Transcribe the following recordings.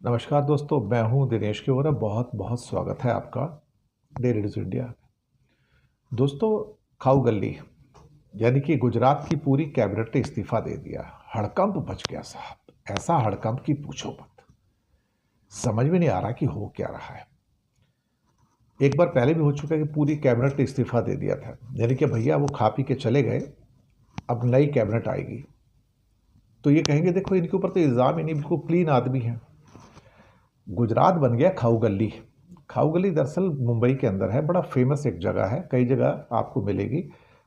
नमस्कार दोस्तों, मैं हूं दिनेश के और बहुत बहुत स्वागत है आपका डेली न्यूज़ इंडिया। दोस्तों, खाऊ गल्ली यानी कि गुजरात की पूरी कैबिनेट ने इस्तीफा दे दिया। हड़कंप मच गया साहब, ऐसा हड़कंप की पूछो मत। समझ में नहीं आ रहा कि हो क्या रहा है। एक बार पहले भी हो चुका है कि पूरी कैबिनेट ने इस्तीफा दे दिया था, यानी कि भैया वो खा पी के चले गए, अब नई कैबिनेट आएगी तो ये कहेंगे देखो इनके ऊपर तो इल्ज़ाम ही नहीं, बिल्कुल क्लीन आदमी है। गुजरात बन गया खाऊ गली। खाऊ गली दरअसल मुंबई के अंदर है, बड़ा फेमस एक जगह है, कई जगह आपको मिलेगी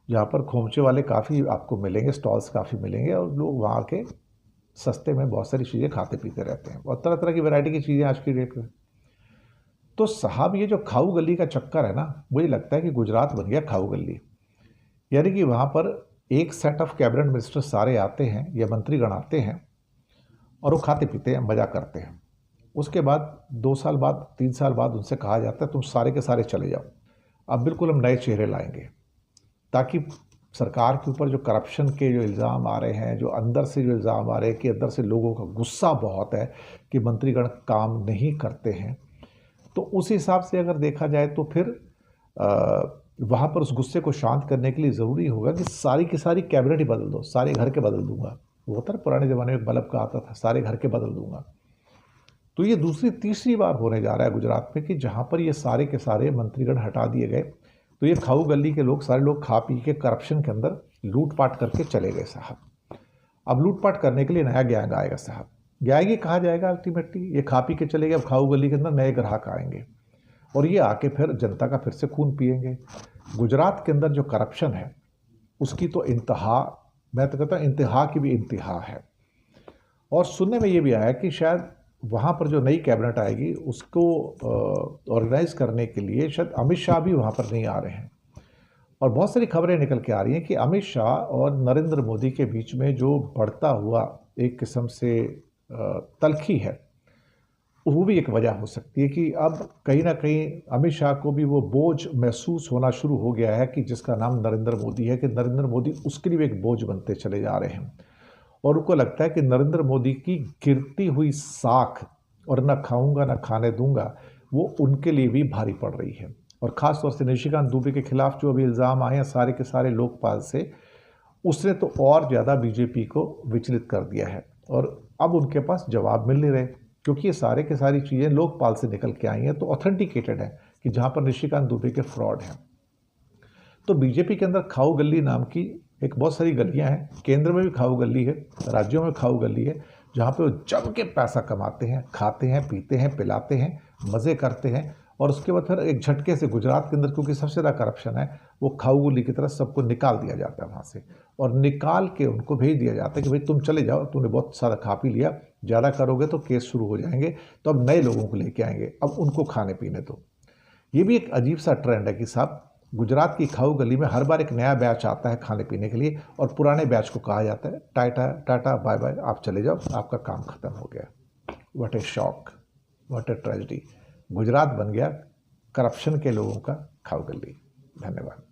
जहाँ पर खोमचे वाले काफ़ी आपको मिलेंगे, स्टॉल्स काफ़ी मिलेंगे और लोग वहाँ के सस्ते में बहुत सारी चीज़ें खाते पीते रहते हैं और तरह तरह की वैरायटी की चीज़ें आज की डेट में। तो साहब ये जो खाऊ गली का चक्कर है ना, मुझे लगता है कि गुजरात बन गया खाऊ गली। यानी कि वहाँ पर एक सेट ऑफ कैबिनेट मिनिस्टर सारे आते हैं या मंत्रीगण आते हैं और वो खाते पीते हैं, मजा करते हैं। उसके बाद 2 साल बाद 3 साल बाद उनसे कहा जाता है तुम सारे के सारे चले जाओ, अब बिल्कुल हम नए चेहरे लाएंगे, ताकि सरकार के ऊपर जो करप्शन के जो इल्ज़ाम आ रहे हैं, जो अंदर से जो इल्ज़ाम आ रहे हैं कि अंदर से लोगों का गुस्सा बहुत है कि मंत्रीगण काम नहीं करते हैं, तो उस हिसाब से अगर देखा जाए तो फिर वहाँ पर उस गुस्से को शांत करने के लिए ज़रूरी होगा कि सारी की सारी कैबिनेट ही बदल दो, सारे घर के बदल दूंगा। वो होता है पुराने ज़माने में बल्ब का आता था, सारे घर के बदल दूंगा। तो ये दूसरी तीसरी बार होने जा रहा है गुजरात में कि जहाँ पर ये सारे के सारे मंत्रीगण हटा दिए गए, तो ये खाऊ गली के लोग सारे लोग खा पी के करप्शन के अंदर लूटपाट करके चले गए साहब। अब लूटपाट करने के लिए नया गैंग आएगा साहब। गैंग ही कहा जाएगा अल्टीमेटली, ये खा पी के चले गए, अब खाऊ गली के अंदर नए ग्राहक आएंगे और ये आके फिर जनता का फिर से खून पिएंगे। गुजरात के अंदर जो करप्शन है उसकी तो इंतहा, मैं तो कहता हूँ इंतहा की भी इंतहा है। और सुनने में ये भी आया कि शायद वहाँ पर जो नई कैबिनेट आएगी उसको ऑर्गेनाइज करने के लिए शायद अमित शाह भी वहाँ पर नहीं आ रहे हैं। और बहुत सारी खबरें निकल के आ रही हैं कि अमित शाह और नरेंद्र मोदी के बीच में जो बढ़ता हुआ एक किस्म से तल्खी है, वो भी एक वजह हो सकती है कि अब कहीं ना कहीं अमित शाह को भी वो बोझ महसूस होना शुरू हो गया है कि जिसका नाम नरेंद्र मोदी है, कि नरेंद्र मोदी उसके लिए भी एक बोझ बनते चले जा रहे हैं। और उनको लगता है कि नरेंद्र मोदी की गिरती हुई साख और ना खाऊंगा ना खाने दूंगा, वो उनके लिए भी भारी पड़ रही है। और ख़ास तौर से निशिकांत दुबे के खिलाफ जो अभी इल्ज़ाम आए हैं सारे के सारे लोकपाल से, उसने तो और ज़्यादा बीजेपी को विचलित कर दिया है और अब उनके पास जवाब मिल नहीं रहे, क्योंकि ये सारे के सारी चीज़ें लोकपाल से निकल के आई हैं, तो ऑथेंटिकेटेड है कि जहाँ पर निशिकांत दुबे के फ्रॉड हैं। तो बीजेपी के अंदर खाऊ गली नाम की एक बहुत सारी गलियां हैं, केंद्र में भी खाऊ गली है, राज्यों में खाऊ गली है, जहाँ पे वो जम के पैसा कमाते हैं, खाते हैं, पीते हैं, पिलाते हैं, मज़े करते हैं और उसके बाद फिर एक झटके से गुजरात के अंदर क्योंकि सबसे ज़्यादा करप्शन है, वो खाऊ गली की तरह सबको निकाल दिया जाता है वहाँ से और निकाल के उनको भेज दिया जाता है कि भाई तुम चले जाओ, तुमने बहुत सारा खा पी लिया, ज़्यादा करोगे तो केस शुरू हो जाएंगे, तो अब नए लोगों को लेके आएंगे, अब उनको खाने पीने दो। ये भी एक अजीब सा ट्रेंड है कि साहब गुजरात की खाऊ गली में हर बार एक नया बैच आता है खाने पीने के लिए और पुराने बैच को कहा जाता है टाटा टाटा बाय बाय, आप चले जाओ, आपका काम खत्म हो गया। What A shock, what a tragedy. Gujarat बन गया करप्शन के लोगों का खाऊ गली। धन्यवाद।